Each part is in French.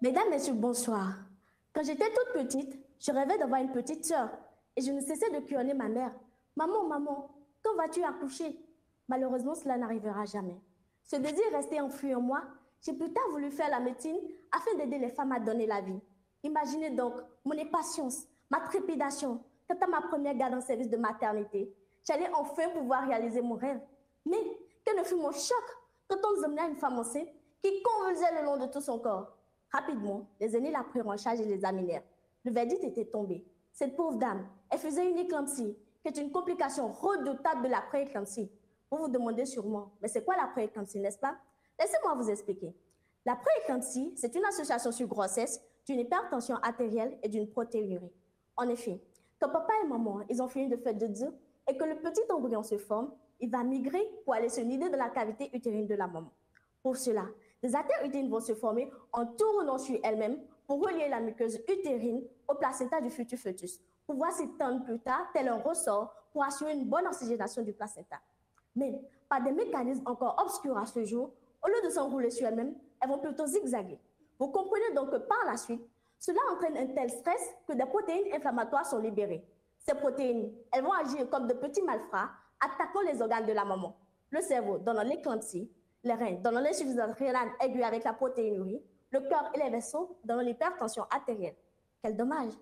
Mesdames, Messieurs, bonsoir. Quand j'étais toute petite, je rêvais d'avoir une petite sœur et je ne cessais de crionner ma mère. Maman, maman, quand vas-tu accoucher? Malheureusement, cela n'arrivera jamais. Ce désir restait enfoui en moi. J'ai plus tard voulu faire la médecine afin d'aider les femmes à donner la vie. Imaginez donc mon impatience, ma trépidation quant à ma première garde en service de maternité. J'allais enfin pouvoir réaliser mon rêve. Mais quel ne fut mon choc quand on nous emmenait à une femme enceinte qui convulsait le long de tout son corps. Rapidement, les aînés la prirent en charge et l'examinèrent. Le verdict était tombé. Cette pauvre dame, elle faisait une éclampsie, qui est une complication redoutable de la pré-éclampsie. Vous vous demandez sûrement, mais c'est quoi la pré-éclampsie, n'est-ce pas? Laissez-moi vous expliquer. La pré-éclampsie, c'est une association sur grossesse d'une hypertension artérielle et d'une protéinurie. En effet, quand papa et maman, ils ont fini de faire de Dieu et que le petit embryon se forme, il va migrer pour aller se nider dans la cavité utérine de la maman. Pour cela, des artères utérines vont se former en tournant sur elles-mêmes pour relier la muqueuse utérine au placenta du futur fœtus, pour pouvoir s'étendre plus tard, tel un ressort, pour assurer une bonne oxygénation du placenta. Mais par des mécanismes encore obscurs à ce jour, au lieu de s'enrouler sur elles-mêmes, elles vont plutôt zigzaguer. Vous comprenez donc que par la suite, cela entraîne un tel stress que des protéines inflammatoires sont libérées. Ces protéines, elles vont agir comme de petits malfrats, attaquant les organes de la maman. Le cerveau donnant l'éclampsie, les reins donnant l'insuffisance rénale aiguë avec la protéinurie, le cœur et les vaisseaux donnant l'hypertension artérielle. Quel dommage!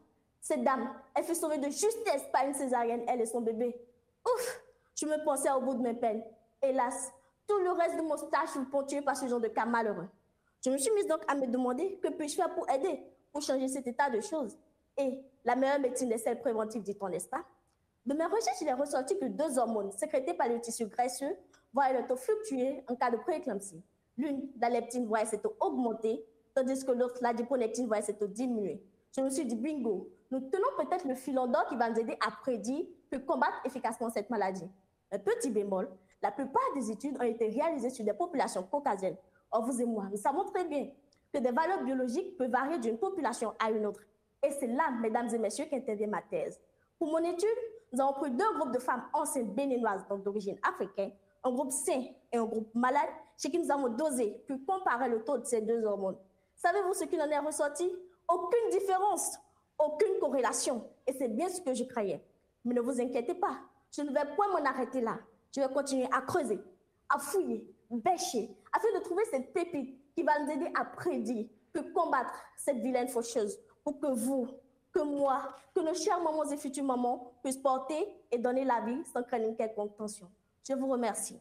Cette dame, elle fut sauvée de justesse par une césarienne, elle et son bébé. Ouf! Je me pensais au bout de mes peines. Hélas, tout le reste de mon stage fut ponctué par ce genre de cas malheureux. Je me suis mise donc à me demander que puis-je faire pour aider, pour changer cet état de choses. Et la meilleure médecine est celle préventive, dit-on, n'est-ce pas? De mes recherches, il est ressorti que deux hormones sécrétées par le tissu graisseux voient le taux fluctuer en cas de prééclampsie. L'une, la leptine, voit ses taux augmenter, tandis que l'autre, la diponectine, voit ses taux diminuer. Je me suis dit, bingo, nous tenons peut-être le filon d'or qui va nous aider à prédire et combattre efficacement cette maladie. Un petit bémol, la plupart des études ont été réalisées sur des populations caucasiennes. Or, vous et moi, nous savons très bien que des valeurs biologiques peuvent varier d'une population à une autre. Et c'est là, mesdames et messieurs, qu'intervient ma thèse. Pour mon étude, nous avons pris deux groupes de femmes enceintes béninoises, donc d'origine africaine, un groupe sain et un groupe malade, chez qui nous avons dosé puis comparé le taux de ces deux hormones. Savez-vous ce qu'il en est ressorti? Aucune différence, aucune corrélation. Et c'est bien ce que je croyais. Mais ne vous inquiétez pas, je ne vais point m'en arrêter là. Je vais continuer à creuser, à fouiller, bêcher, afin de trouver cette pépite qui va nous aider à prédire, puis combattre cette vilaine faucheuse pour que vous, que moi, que nos chères mamans et futures mamans puissent porter et donner la vie sans craindre une quelconque tension. Je vous remercie.